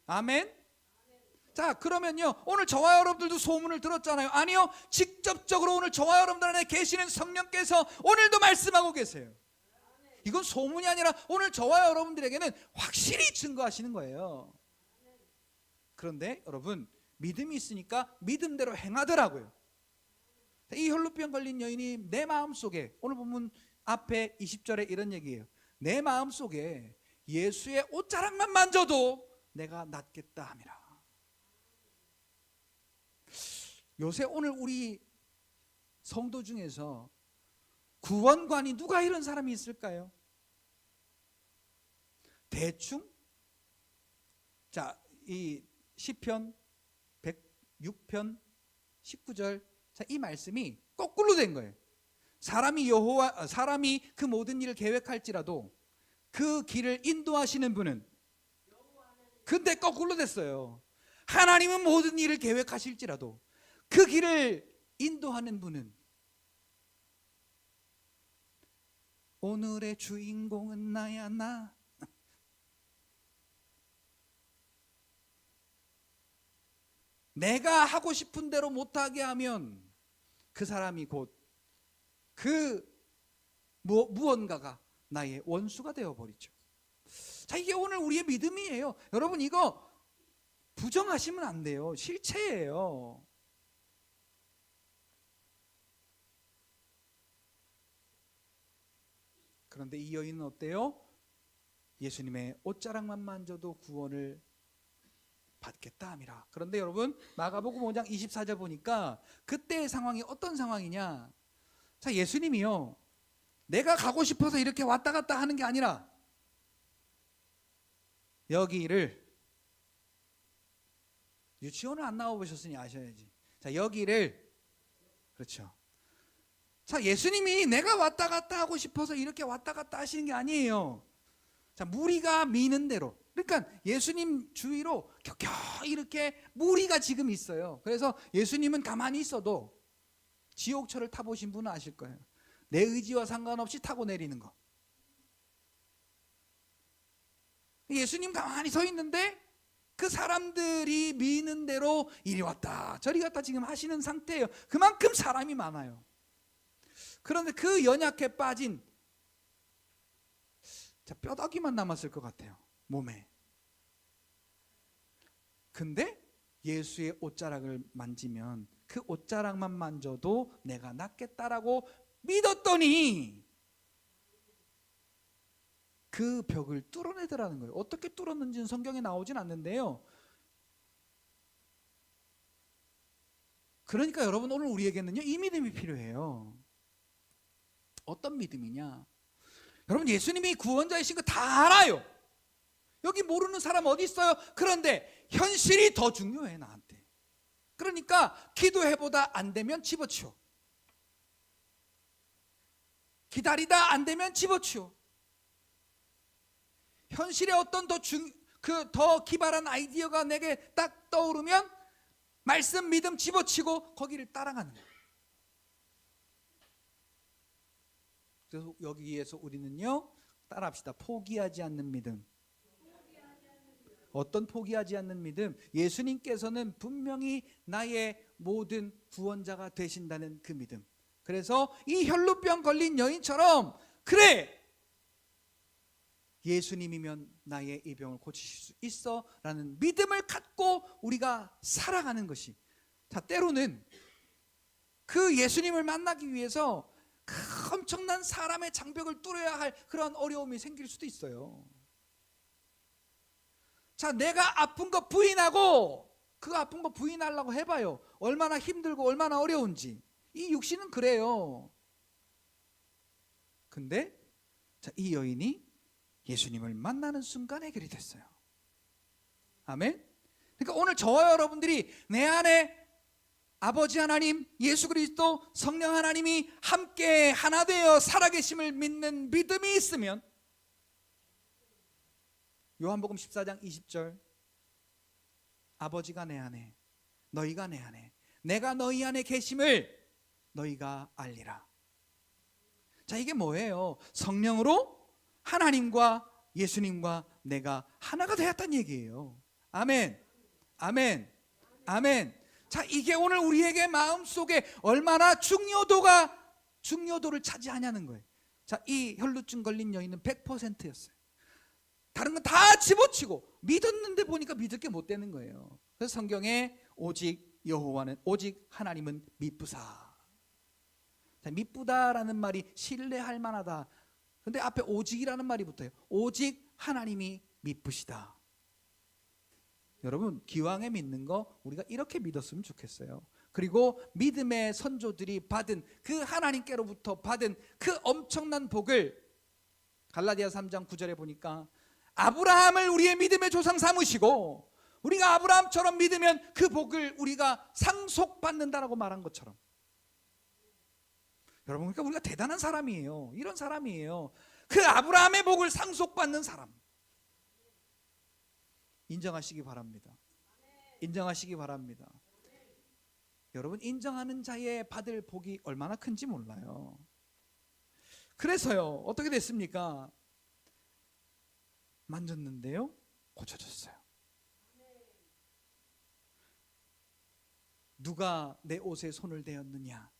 아멘? 자, 그러면요, 오늘 저와 여러분들도 소문을 들었잖아요. 아니요, 직접적으로 오늘 저와 여러분들 안에 계시는 성령께서 오늘도 말씀하고 계세요. 이건 소문이 아니라 오늘 저와 여러분들에게는 확실히 증거하시는 거예요. 그런데 여러분, 믿음이 있으니까 믿음대로 행하더라고요. 이 혈루병 걸린 여인이 내 마음속에, 오늘 보면 앞에 20절에 이런 얘기예요. 내 마음속에 예수의 옷자락만 만져도 내가 낫겠다 함이라. 요새 오늘 우리 성도 중에서 구원관이 누가 이런 사람이 있을까요? 대충? 자, 이 시편 106편 19절, 자, 이 말씀이 거꾸로 된 거예요. 사람이 그 모든 일을 계획할지라도 그 길을 인도하시는 분은, 근데 거꾸로 됐어요. 하나님은 모든 일을 계획하실지라도 그 길을 인도하는 분은, 오늘의 주인공은 나야 나. 내가 하고 싶은 대로 못하게 하면 그 사람이 곧 그 무언가가 나의 원수가 되어버리죠. 자, 이게 오늘 우리의 믿음이에요. 여러분, 이거 부정하시면 안 돼요. 실체예요. 그런데 이 여인은 어때요? 예수님의 옷자락만 만져도 구원을 받겠다 함이라. 그런데 여러분, 마가복음 5장 24절 보니까 그때의 상황이 어떤 상황이냐? 자, 예수님이요, 내가 가고 싶어서 이렇게 왔다 갔다 하는 게 아니라 여기를, 유치원을 안 나와보셨으니 아셔야지. 자, 여기를, 그렇죠. 자, 예수님이 내가 왔다 갔다 하고 싶어서 이렇게 왔다 갔다 하시는 게 아니에요. 자, 무리가 미는 대로. 그러니까 예수님 주위로 격격 이렇게 무리가 지금 있어요. 그래서 예수님은 가만히 있어도, 지옥철을 타보신 분은 아실 거예요. 내 의지와 상관없이 타고 내리는 거. 예수님 가만히 서 있는데 그 사람들이 미는 대로 이리 왔다 저리 갔다 지금 하시는 상태예요. 그만큼 사람이 많아요. 그런데 그 연약해 빠진, 자, 뼈다귀만 남았을 것 같아요, 몸에. 근데 예수의 옷자락을 만지면, 그 옷자락만 만져도 내가 낫겠다라고 믿었더니 그 벽을 뚫어내더라는 거예요. 어떻게 뚫었는지는 성경에 나오진 않는데요. 그러니까 여러분, 오늘 우리에게는요, 이 믿음이 필요해요. 어떤 믿음이냐? 여러분, 예수님이 구원자이신 거 다 알아요. 여기 모르는 사람 어디 있어요? 그런데 현실이 더 중요해, 나한테. 그러니까 기도해보다 안 되면 집어치워. 기다리다 안 되면 집어치워. 현실에 어떤 더 기발한 아이디어가 내게 딱 떠오르면 말씀, 믿음 집어치고 거기를 따라가는 거예요. 그래서 여기에서 우리는요, 따라합시다. 포기하지 않는 믿음. 어떤 포기하지 않는 믿음? 예수님께서는 분명히 나의 모든 구원자가 되신다는 그 믿음. 그래서 이 혈루병 걸린 여인처럼, 그래, 예수님이면 나의 이 병을 고치실 수 있어 라는 믿음을 갖고 우리가 살아가는 것이, 자, 때로는 그 예수님을 만나기 위해서 엄청난 사람의 장벽을 뚫어야 할 그런 어려움이 생길 수도 있어요. 자, 내가 아픈 거 부인하고, 그 아픈 거 부인하려고 해봐요. 얼마나 힘들고 얼마나 어려운지. 이 육신은 그래요. 근데 자, 이 여인이 예수님을 만나는 순간 해결이 됐어요. 아멘. 그러니까 오늘 저와 여러분들이 내 안에 아버지 하나님, 예수 그리스도, 성령 하나님이 함께 하나 되어 살아계심을 믿는 믿음이 있으면, 요한복음 14장 20절, 아버지가 내 안에, 너희가 내 안에, 내가 너희 안에 계심을 너희가 알리라. 자, 이게 뭐예요? 성령으로 하나님과 예수님과 내가 하나가 되었다는 얘기예요. 아멘, 아멘, 아멘. 자, 이게 오늘 우리에게 마음속에 얼마나 중요도를 차지하냐는 거예요. 자, 이 혈루증 걸린 여인은 100%였어요. 다른 건 다 집어치고 믿었는데 보니까 믿을 게 못 되는 거예요. 그래서 성경에 오직 여호와는, 오직 하나님은 미쁘사. 자, 미쁘다라는 말이 신뢰할 만하다. 근데 앞에 오직이라는 말이 붙어요. 오직 하나님이 미쁘시다. 여러분, 기왕에 믿는 거 우리가 이렇게 믿었으면 좋겠어요. 그리고 믿음의 선조들이 받은 그 하나님께로부터 받은 그 엄청난 복을 갈라디아 3장 9절에 보니까, 아브라함을 우리의 믿음의 조상 삼으시고 우리가 아브라함처럼 믿으면 그 복을 우리가 상속받는다라고 말한 것처럼, 여러분, 그러니까 우리가 대단한 사람이에요. 이런 사람이에요. 그 아브라함의 복을 상속받는 사람. 인정하시기 바랍니다. 인정하시기 바랍니다. 여러분, 인정하는 자의 받을 복이 얼마나 큰지 몰라요. 그래서요, 어떻게 됐습니까? 만졌는데요, 고쳐졌어요. 누가 내 옷에 손을 대었느냐?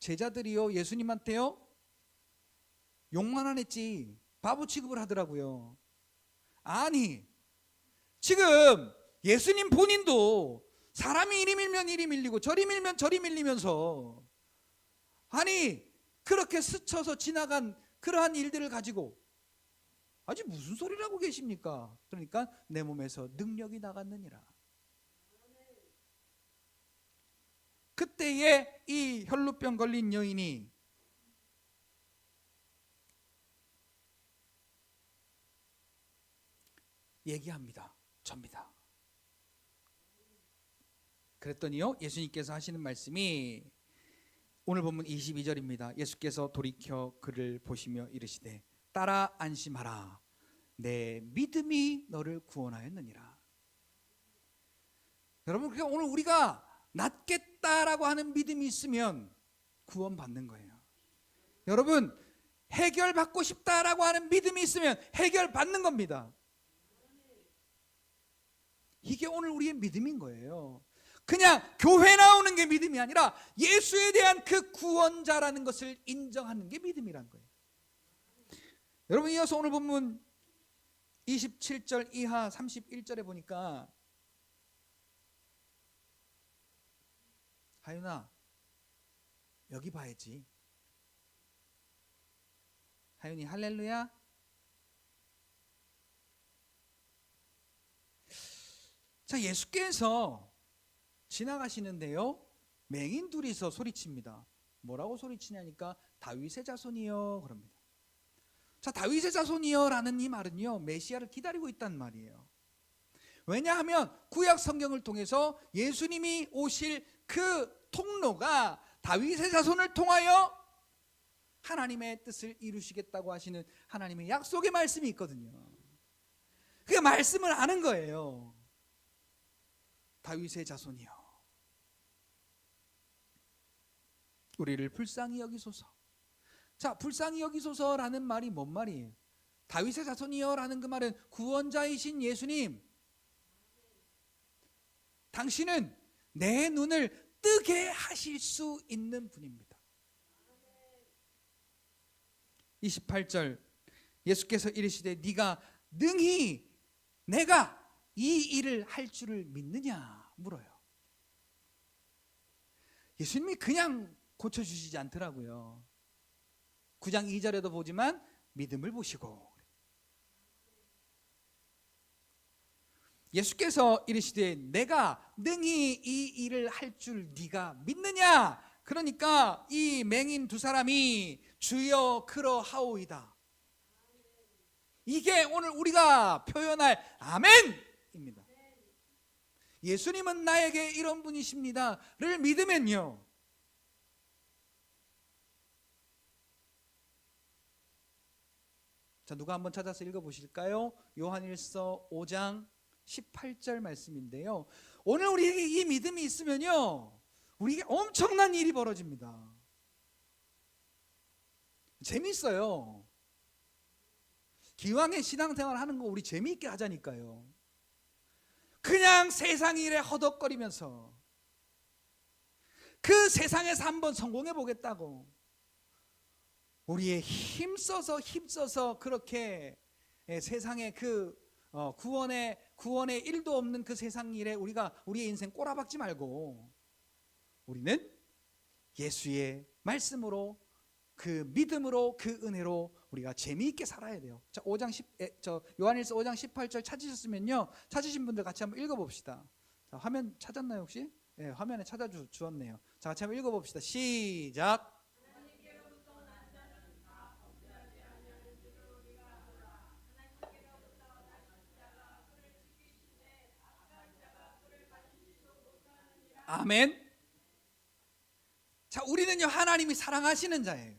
제자들이요 예수님한테요 욕만 안 했지 바보 취급을 하더라고요. 아니 지금 예수님 본인도 사람이 이리 밀면 이리 밀리고 저리 밀면 저리 밀리면서 아니 그렇게 스쳐서 지나간 그러한 일들을 가지고 아직 무슨 소리를 하고 계십니까? 그러니까 내 몸에서 능력이 나갔느니라. 그때에 이 혈루병 걸린 여인이 얘기합니다. 접니다. 그랬더니요 예수님께서 하시는 말씀이 오늘 본문 22절입니다. 예수께서 돌이켜 그를 보시며 이르시되 따라 안심하라 내 믿음이 너를 구원하였느니라. 여러분 그러니까 오늘 우리가 낫겠다라고 하는 믿음이 있으면 구원받는 거예요. 여러분 해결받고 싶다라고 하는 믿음이 있으면 해결받는 겁니다. 이게 오늘 우리의 믿음인 거예요. 그냥 교회 나오는 게 믿음이 아니라 예수에 대한 그 구원자라는 것을 인정하는 게 믿음이란 거예요. 여러분 이어서 오늘 본문 27절 이하 31절에 보니까 하윤아 여기 봐야지. 하윤이 할렐루야. 자 예수께서 지나가시는데요 맹인 둘이서 소리칩니다. 뭐라고 소리치냐니까 다윗의 자손이여 그럽니다. 자 다윗의 자손이여 라는 이 말은요 메시아를 기다리고 있다는 말이에요. 왜냐하면 구약 성경을 통해서 예수님이 오실 그 통로가 다윗의 자손을 통하여 하나님의 뜻을 이루시겠다고 하시는 하나님의 약속의 말씀이 있거든요. 그 말씀을 아는 거예요. 다윗의 자손이여 우리를 불쌍히 여기소서. 자 불쌍히 여기소서라는 말이 뭔 말이에요? 다윗의 자손이여 라는 그 말은 구원자이신 예수님 당신은 내 눈을 뜨게 하실 수 있는 분입니다. 28절 예수께서 이르시되 네가 능히 내가 이 일을 할 줄을 믿느냐 물어요. 예수님이 그냥 고쳐주시지 않더라고요. 9장 2절에도 보지만 믿음을 보시고 예수께서 이르시되 내가 능히 이 일을 할 줄 네가 믿느냐. 그러니까 이 맹인 두 사람이 주여 그러하오이다. 이게 오늘 우리가 표현할 아멘입니다. 예수님은 나에게 이런 분이십니다를 믿으면요 자 누가 한번 찾아서 읽어보실까요? 요한일서 5장 18절 말씀인데요 오늘 우리에게 이 믿음이 있으면요 우리에게 엄청난 일이 벌어집니다. 재밌어요. 기왕에 신앙생활 하는 거 우리 재미있게 하자니까요. 그냥 세상 일에 허덕거리면서 그 세상에서 한번 성공해 보겠다고 우리의 힘써서 그렇게 세상에 그 구원의 일도 없는 그 세상 일에 우리가 우리의 인생 꼬라박지 말고 우리는 예수의 말씀으로 그 믿음으로 그 은혜로 우리가 재미있게 살아야 돼요. 자, 요한일서 5장 18절 찾으셨으면요 찾으신 분들 같이 한번 읽어봅시다. 자, 화면 찾았나요 혹시? 네, 화면에 찾아주었네요. 자, 같이 한번 읽어봅시다. 시작. 아멘. 자, 우리는요 하나님이 사랑하시는 자예요.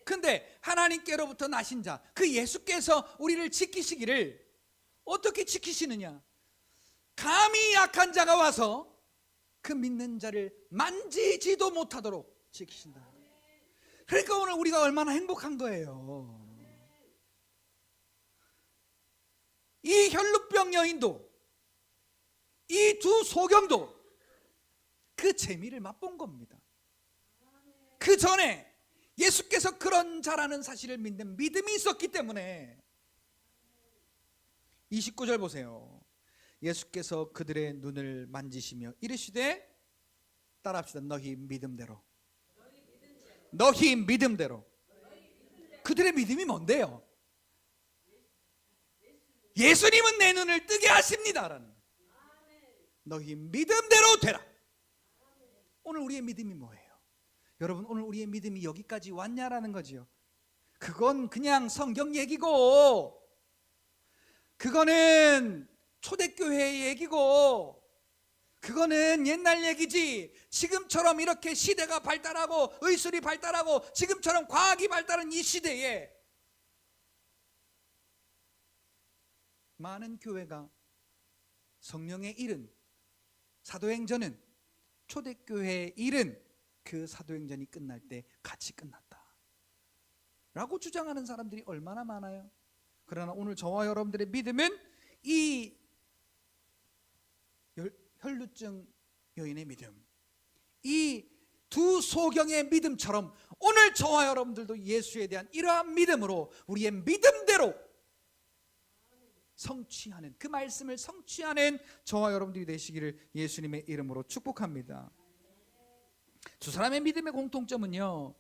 근데 하나님께로부터 나신 자, 그 예수께서 우리를 지키시기를 어떻게 지키시느냐? 감히 약한 자가 와서 그 믿는 자를 만지지도 못하도록 지키신다. 그러니까 오늘 우리가 얼마나 행복한 거예요. 이 혈루병 여인도 이 두 소경도 그 재미를 맛본 겁니다. 그 그 전에 예수께서 그런 자라는 사실을 믿는 믿음이 있었기 때문에 29절 보세요. 예수께서 그들의 눈을 만지시며 이르시되, 따라합시다. 너희 믿음대로. 너희 믿음대로. 그들의 믿음이 뭔데요? 예수님은 내 눈을 뜨게 하십니다라는. 너희 믿음대로 되라. 오늘 우리의 믿음이 뭐예요? 여러분, 오늘 우리의 믿음이 여기까지 왔냐라는 거지요. 그건 그냥 성경 얘기고, 그거는 초대교회의 얘기고, 그거는 옛날 얘기지. 지금처럼 이렇게 시대가 발달하고 의술이 발달하고 지금처럼 과학이 발달한 이 시대에 많은 교회가 성령의 일은, 사도행전은, 초대교회의 일은 그 사도행전이 끝날 때 같이 끝났다 라고 주장하는 사람들이 얼마나 많아요. 그러나 오늘 저와 여러분들의 믿음은 이 혈루증 여인의 믿음, 이 두 소경의 믿음처럼 오늘 저와 여러분들도 예수에 대한 이러한 믿음으로 우리의 믿음대로 성취하는, 그 말씀을 성취하는 저와 여러분들이 되시기를 예수님의 이름으로 축복합니다. 두 사람의 믿음의 공통점은요,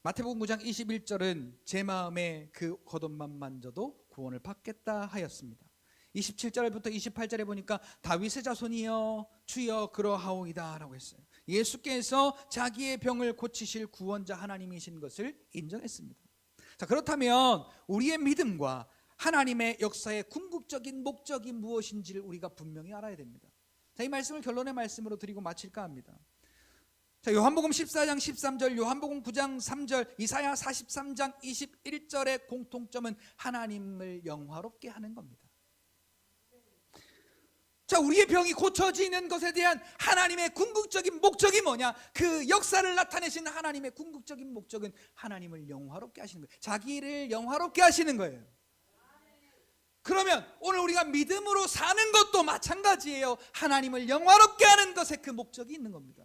마태복음 9장 21절은 제 마음에 그 겉옷만 만져도 구원을 받겠다 하였습니다. 27절부터 28절에 보니까 다윗의 자손이여 주여 그러하오이다 라고 했어요. 예수께서 자기의 병을 고치실 구원자 하나님이신 것을 인정했습니다. 자, 그렇다면 우리의 믿음과 하나님의 역사의 궁극적인 목적이 무엇인지를 우리가 분명히 알아야 됩니다. 자, 이 말씀을 결론의 말씀으로 드리고 마칠까 합니다. 자, 요한복음 14장 13절, 요한복음 9장 3절, 이사야 43장 21절의 공통점은 하나님을 영화롭게 하는 겁니다. 자, 우리의 병이 고쳐지는 것에 대한 하나님의 궁극적인 목적이 뭐냐? 그 역사를 나타내신 하나님의 궁극적인 목적은 하나님을 영화롭게 하시는 거예요. 자기를 영화롭게 하시는 거예요. 그러면 오늘 우리가 믿음으로 사는 것도 마찬가지예요. 하나님을 영화롭게 하는 것에 그 목적이 있는 겁니다.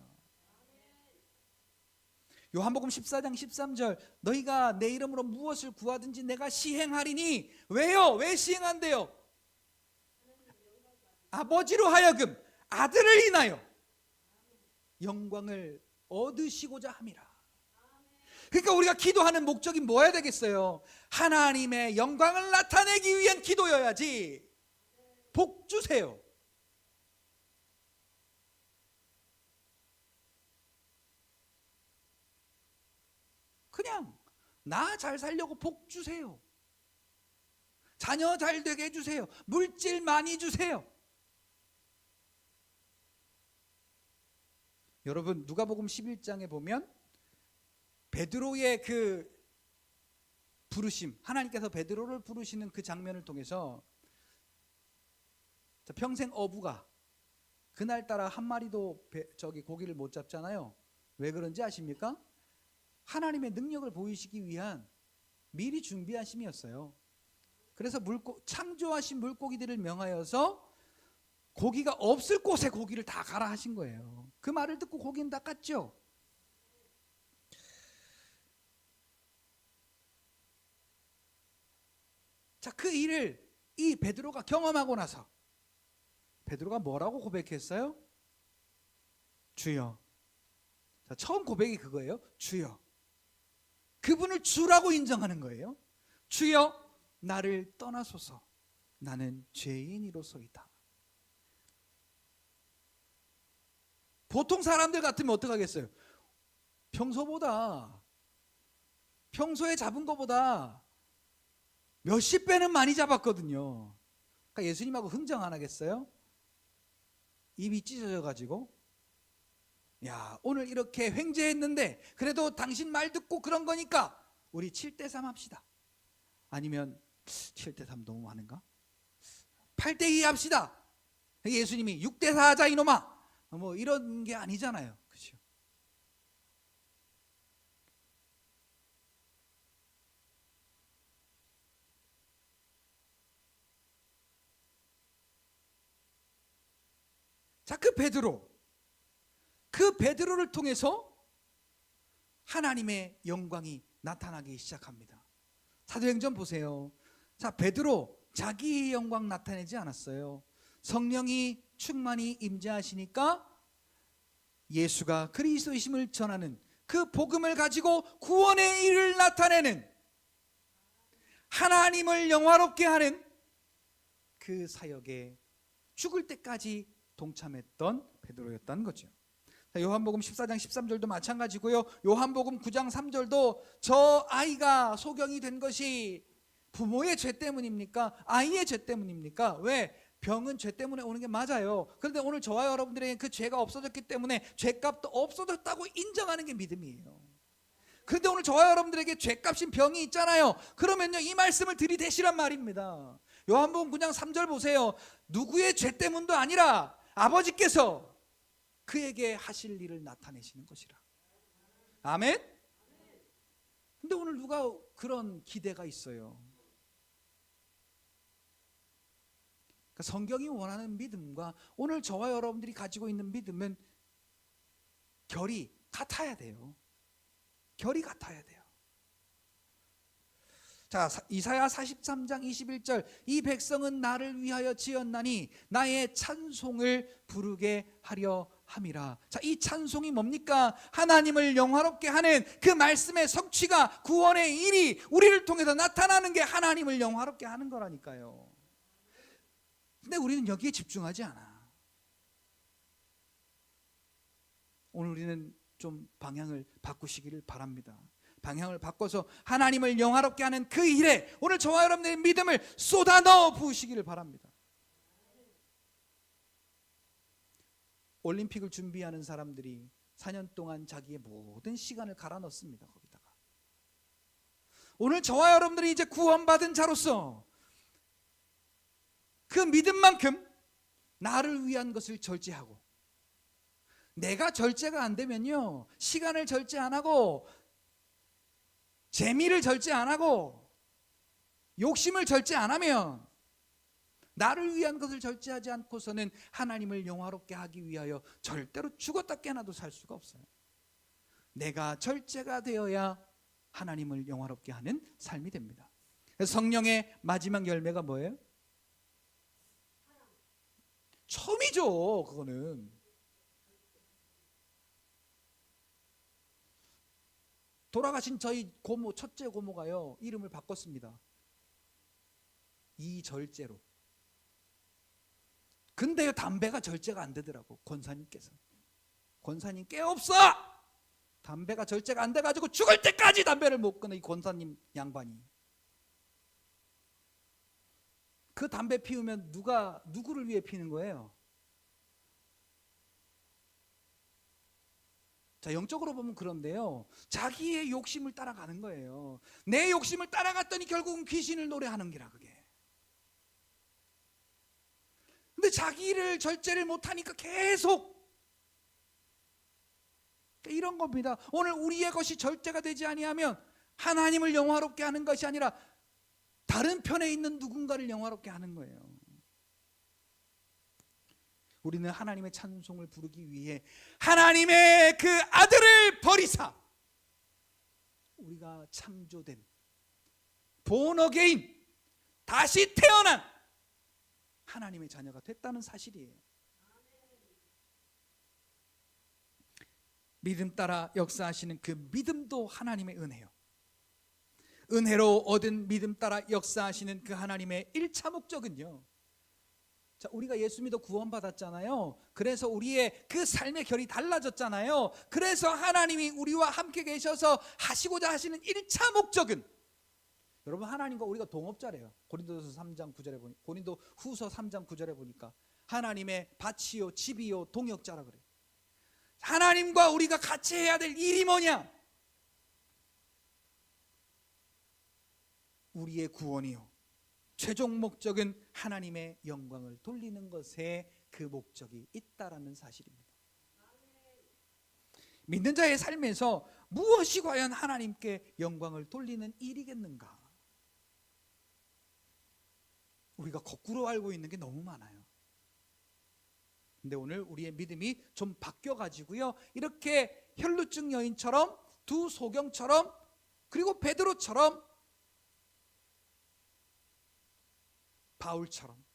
요한복음 14장 13절, 너희가 내 이름으로 무엇을 구하든지 내가 시행하리니. 왜요? 왜 시행한대요? 아버지로 하여금 아들을 인하여 영광을 얻으시고자 함이라. 그러니까 우리가 기도하는 목적이 뭐야 되겠어요? 하나님의 영광을 나타내기 위한 기도여야지. 복 주세요. 그냥 나 잘 살려고 복 주세요. 자녀 잘 되게 해주세요. 물질 많이 주세요. 여러분, 누가복음 11장에 보면 베드로의 그 부르심, 하나님께서 베드로를 부르시는 그 장면을 통해서 평생 어부가 그날따라 한 마리도 고기를 못 잡잖아요. 왜 그런지 아십니까? 하나님의 능력을 보이시기 위한 미리 준비하심이었어요. 그래서 창조하신 물고기들을 명하여서 고기가 없을 곳에 고기를 다 가라 하신 거예요. 그 말을 듣고 고기는 다 깠죠. 자, 그 일을 이 베드로가 경험하고 나서 베드로가 뭐라고 고백했어요? 주여. 자, 처음 고백이 그거예요. 주여. 그분을 주라고 인정하는 거예요. 주여, 나를 떠나소서. 나는 죄인이로소이다. 보통 사람들 같으면 어떡하겠어요? 평소에 잡은 것보다 몇십 배는 많이 잡았거든요. 그러니까 예수님하고 흥정 안 하겠어요? 입이 찢어져가지고, 야, 오늘 이렇게 횡재했는데 그래도 당신 말 듣고 그런 거니까 우리 7대3 합시다. 아니면 7대3 너무 많은가? 8대2 합시다. 예수님이 6대4 하자 이놈아. 뭐 이런 게 아니잖아요. 그렇죠? 자, 그 베드로를 통해서 하나님의 영광이 나타나기 시작합니다. 사도행전 보세요. 자, 베드로 자기의 영광 나타내지 않았어요. 성령이 충만히 임재하시니까 예수가 그리스도이심을 전하는 그 복음을 가지고 구원의 일을 나타내는, 하나님을 영화롭게 하는 그 사역에 죽을 때까지 동참했던 베드로였다는 거죠. 요한복음 14장 13절도 마찬가지고요. 요한복음 9장 3절도 저 아이가 소경이 된 것이 부모의 죄 때문입니까? 아이의 죄 때문입니까? 왜? 병은 죄 때문에 오는 게 맞아요. 그런데 오늘 저와 여러분들에게 그 죄가 없어졌기 때문에 죄값도 없어졌다고 인정하는 게 믿음이에요. 그런데 오늘 저와 여러분들에게 죄값인 병이 있잖아요. 그러면요, 이 말씀을 들이대시란 말입니다. 요한복음 9장 3절 보세요. 누구의 죄 때문도 아니라 아버지께서 그에게 하실 일을 나타내시는 것이라. 아멘? 근데 오늘 누가 그런 기대가 있어요? 성경이 원하는 믿음과 오늘 저와 여러분들이 가지고 있는 믿음은 결이 같아야 돼요. 결이 같아야 돼요. 자, 이사야 43장 21절, 이 백성은 나를 위하여 지었나니 나의 찬송을 부르게 하려 함이라. 자, 이 찬송이 뭡니까? 하나님을 영화롭게 하는 그 말씀의 성취가, 구원의 일이 우리를 통해서 나타나는 게 하나님을 영화롭게 하는 거라니까요. 근데 우리는 여기에 집중하지 않아. 오늘 우리는 좀 방향을 바꾸시기를 바랍니다. 방향을 바꿔서 하나님을 영화롭게 하는 그 일에 오늘 저와 여러분들의 믿음을 쏟아 넣어 부으시기를 바랍니다. 올림픽을 준비하는 사람들이 4년 동안 자기의 모든 시간을 갈아 넣습니다. 거기다가 오늘 저와 여러분들이 이제 구원받은 자로서 그 믿음만큼 나를 위한 것을 절제하고, 내가 절제가 안 되면요, 시간을 절제 안 하고, 재미를 절제 안 하고, 욕심을 절제 안 하면, 나를 위한 것을 절제하지 않고서는 하나님을 영화롭게 하기 위하여 절대로 죽었다 깨나도 살 수가 없어요. 내가 절제가 되어야 하나님을 영화롭게 하는 삶이 됩니다. 성령의 마지막 열매가 뭐예요? 처음이죠. 그거는 돌아가신 저희 고모, 첫째 고모가요, 이름을 바꿨습니다. 이절제로. 근데요, 담배가 절제가 안 되더라고. 권사님께서. 권사님 깨 없어! 담배가 절제가 안 돼가지고 죽을 때까지 담배를 못 끊어, 이 권사님 양반이. 그 담배 피우면 누구를 위해 피는 거예요? 자, 영적으로 보면 그런데요, 자기의 욕심을 따라가는 거예요. 내 욕심을 따라갔더니 결국은 귀신을 노래하는 게라, 그게. 근데 자기를 절제를 못하니까 계속 이런 겁니다. 오늘 우리의 것이 절제가 되지 아니하면 하나님을 영화롭게 하는 것이 아니라 다른 편에 있는 누군가를 영화롭게 하는 거예요. 우리는 하나님의 찬송을 부르기 위해 하나님의 그 아들을 버리사 우리가 창조된 born again, 다시 태어난 하나님의 자녀가 됐다는 사실이에요. 믿음 따라 역사하시는 그 믿음도 하나님의 은혜요. 은혜로 얻은 믿음 따라 역사하시는 그 하나님의 1차 목적은요, 자, 우리가 예수 믿어 구원받았잖아요. 그래서 우리의 그 삶의 결이 달라졌잖아요. 그래서 하나님이 우리와 함께 계셔서 하시고자 하시는 1차 목적은, 여러분, 하나님과 우리가 동업자래요. 고린도후서 3장 9절에 보니, 고린도 후서 3장 9절에 보니까 하나님의 밭이요 집이요 동역자라 그래요. 하나님과 우리가 같이 해야 될 일이 뭐냐? 우리의 구원이요, 최종 목적은 하나님의 영광을 돌리는 것에 그 목적이 있다라는 사실입니다. 믿는 자의 삶에서 무엇이 과연 하나님께 영광을 돌리는 일이겠는가? 우리가 거꾸로 알고 있는 게 너무 많아요. 근데 오늘 우리의 믿음이 좀 바뀌어가지고요, 이렇게 혈루증 여인처럼 두 소경처럼, 그리고 베드로처럼, 바울처럼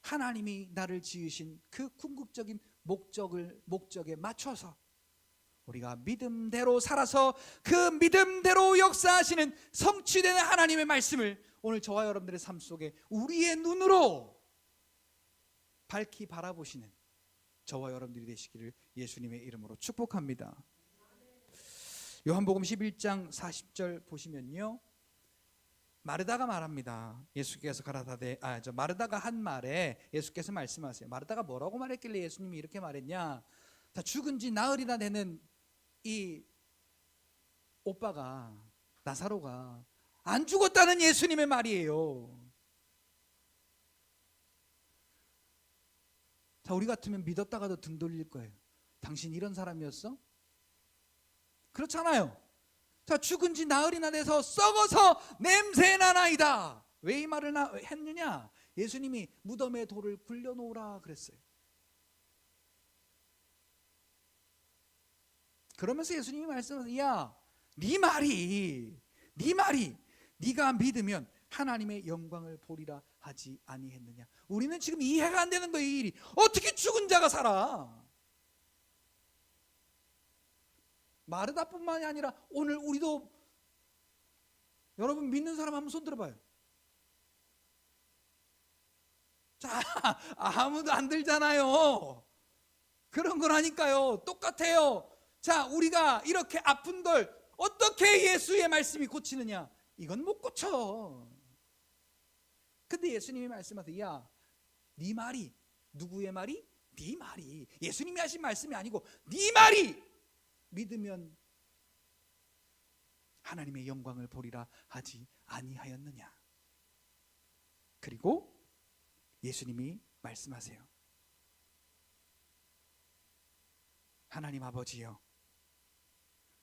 하나님이 나를 지으신 그 궁극적인 목적에 맞춰서 우리가 믿음대로 살아서 그 믿음대로 역사하시는 성취되는 하나님의 말씀을 오늘 저와 여러분들의 삶 속에 우리의 눈으로 밝히 바라보시는 저와 여러분들이 되시기를 예수님의 이름으로 축복합니다. 요한복음 11장 40절 보시면요, 마르다가 말합니다. 예수께서 가라사대 마르다가 한 말에 예수께서 말씀하세요. 마르다가 뭐라고 말했길래 예수님이 이렇게 말했냐? 다 죽은 지 나흘이나 되는 이 오빠가, 나사로가 안 죽었다는 예수님의 말이에요. 자, 우리 같으면 믿었다가도 등 돌릴 거예요. 당신 이런 사람이었어? 그렇잖아요. 자, 죽은 지 나흘이나 돼서 썩어서 냄새나나이다. 왜 이 말을 했느냐? 예수님이 무덤에 돌을 굴려놓으라 그랬어요. 그러면서 예수님이 말씀하세요. 야, 네 말이 네가 믿으면 하나님의 영광을 보리라 하지 아니했느냐. 우리는 지금 이해가 안 되는 거예요. 이 일이 어떻게 죽은 자가 살아? 마르다뿐만이 아니라 오늘 우리도, 여러분 믿는 사람 한번 손 들어봐요. 자, 아무도 안 들잖아요. 그런 거라니까요. 똑같아요. 자, 우리가 이렇게 아픈 걸 어떻게 예수의 말씀이 고치느냐? 이건 못 고쳐. 근데 예수님이 말씀하세요. 야, 네 말이, 누구의 말이? 네 말이. 예수님이 하신 말씀이 아니고 네 말이 믿으면 하나님의 영광을 보리라 하지 아니하였느냐. 그리고 예수님이 말씀하세요. 하나님 아버지여,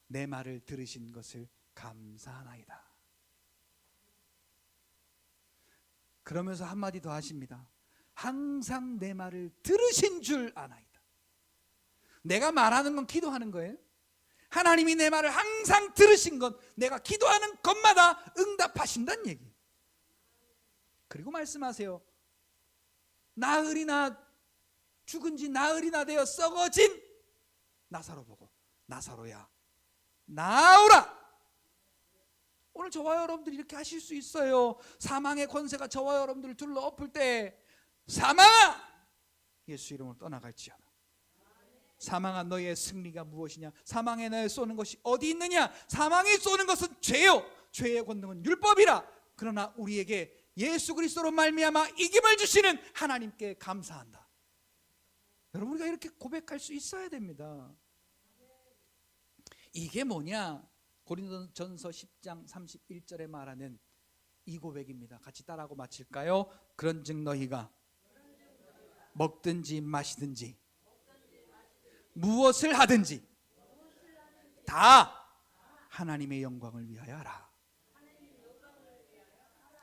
내 말을 들으신 것을 감사하나이다. 그러면서 한마디 더 하십니다. 항상 내 말을 들으신 줄 아나이다. 내가 말하는 건 기도하는 거예요. 하나님이 내 말을 항상 들으신 건 내가 기도하는 것마다 응답하신다는 얘기. 그리고 말씀하세요. 나흘이나, 죽은 지 나흘이나 되어 썩어진 나사로 보고, 나사로야 나오라. 오늘 저와 여러분들이 이렇게 하실 수 있어요. 사망의 권세가 저와 여러분들을 둘러엎을 때, 사망아 예수 이름으로 떠나갈지어다. 사망아 너의 승리가 무엇이냐? 사망에 너의 쏘는 것이 어디 있느냐? 사망이 쏘는 것은 죄요, 죄의 권능은 율법이라. 그러나 우리에게 예수 그리스도로 말미암아 이김을 주시는 하나님께 감사한다. 여러분, 우리가 이렇게 고백할 수 있어야 됩니다. 이게 뭐냐? 고린도전서 10장 31절에 말하는 이 고백입니다. 같이 따라하고 마칠까요? 그런즉 너희가 먹든지 마시든지 무엇을 하든지 다 하나님의 영광을 위하여 하라.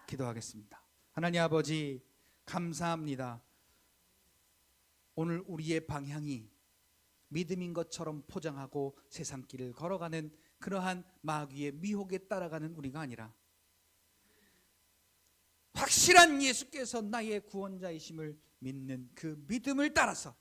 기도하겠습니다. 하나님 아버지, 감사합니다. 오늘 우리의 방향이 믿음인 것처럼 포장하고 세상길을 걸어가는 그러한 마귀의 미혹에 따라가는 우리가 아니라 확실한 예수께서 나의 구원자이심을 믿는 그 믿음을 따라서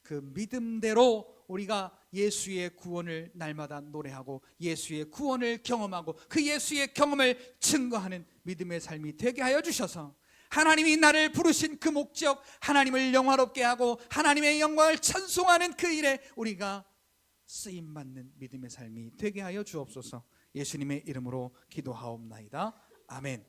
그 믿음대로 우리가 예수의 구원을 날마다 노래하고 예수의 구원을 경험하고 그 예수의 경험을 증거하는 믿음의 삶이 되게 하여 주셔서 하나님이 나를 부르신 그 목적, 하나님을 영화롭게 하고 하나님의 영광을 찬송하는 그 일에 우리가 쓰임받는 믿음의 삶이 되게 하여 주옵소서. 예수님의 이름으로 기도하옵나이다. 아멘.